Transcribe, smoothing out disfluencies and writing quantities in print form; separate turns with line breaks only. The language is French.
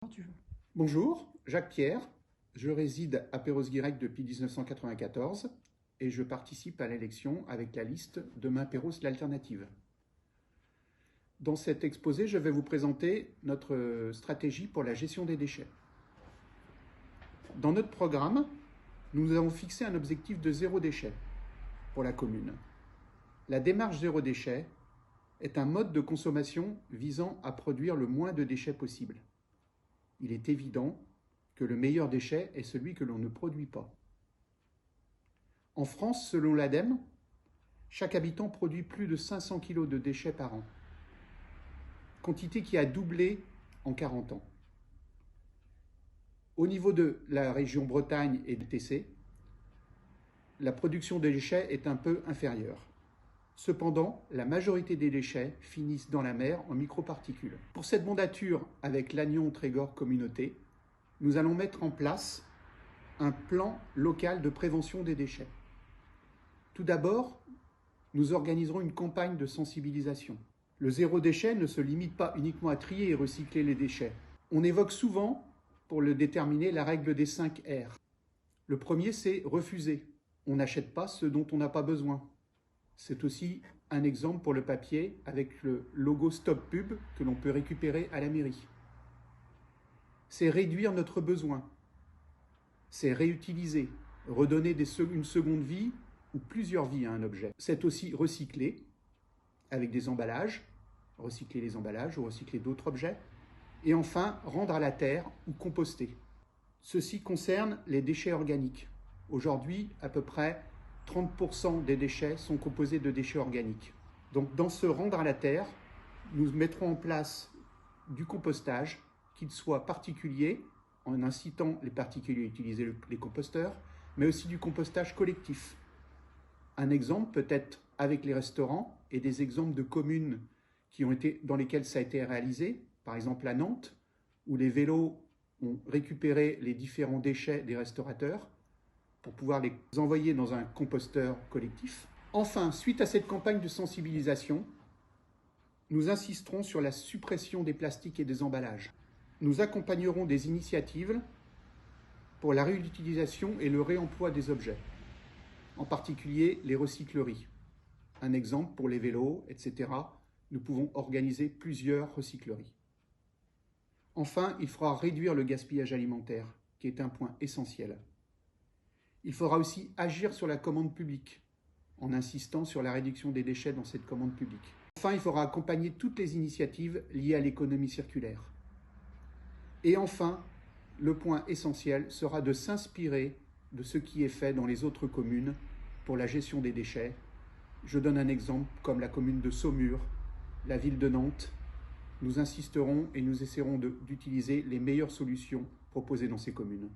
Quand tu veux.
Bonjour, Jacques Pierre. Je réside à Perros-Guirec depuis 1994 et je participe à l'élection avec la liste Demain Perros l'Alternative. Dans cet exposé, je vais vous présenter notre stratégie pour la gestion des déchets. Dans notre programme, nous avons fixé un objectif de zéro déchet pour la commune. La démarche zéro déchet est un mode de consommation visant à produire le moins de déchets possible. Il est évident que le meilleur déchet est celui que l'on ne produit pas. En France, selon l'ADEME, chaque habitant produit plus de 500 kg de déchets par an, quantité qui a doublé en 40 ans. Au niveau de la région Bretagne et du TC, la production de déchets est un peu inférieure. Cependant, la majorité des déchets finissent dans la mer en microparticules. Pour cette mandature avec Lannion-Trégor Communauté, nous allons mettre en place un plan local de prévention des déchets. Tout d'abord, nous organiserons une campagne de sensibilisation. Le zéro déchet ne se limite pas uniquement à trier et recycler les déchets. On évoque souvent, pour le déterminer, la règle des 5 R. Le premier, c'est refuser. On n'achète pas ce dont on n'a pas besoin. C'est aussi un exemple pour le papier avec le logo Stop Pub que l'on peut récupérer à la mairie. C'est réduire notre besoin. C'est réutiliser, redonner une seconde vie ou plusieurs vies à un objet. C'est aussi recycler avec des emballages, recycler les emballages ou recycler d'autres objets. Et enfin, rendre à la terre ou composter. Ceci concerne les déchets organiques. Aujourd'hui, à peu près 30% des déchets sont composés de déchets organiques. Donc dans ce rendre à la terre, nous mettrons en place du compostage, qu'il soit particulier, en incitant les particuliers à utiliser les composteurs, mais aussi du compostage collectif. Un exemple peut être avec les restaurants et des exemples de communes dans lesquelles ça a été réalisé, par exemple à Nantes, où les vélos ont récupéré les différents déchets des restaurateurs pour pouvoir les envoyer dans un composteur collectif. Enfin, suite à cette campagne de sensibilisation, nous insisterons sur la suppression des plastiques et des emballages. Nous accompagnerons des initiatives pour la réutilisation et le réemploi des objets, en particulier les recycleries. Un exemple pour les vélos, etc. Nous pouvons organiser plusieurs recycleries. Enfin, il faudra réduire le gaspillage alimentaire, qui est un point essentiel. Il faudra aussi agir sur la commande publique, en insistant sur la réduction des déchets dans cette commande publique. Enfin, il faudra accompagner toutes les initiatives liées à l'économie circulaire. Et enfin, le point essentiel sera de s'inspirer de ce qui est fait dans les autres communes pour la gestion des déchets. Je donne un exemple comme la commune de Saumur, la ville de Nantes. Nous insisterons et nous essaierons d'utiliser les meilleures solutions proposées dans ces communes.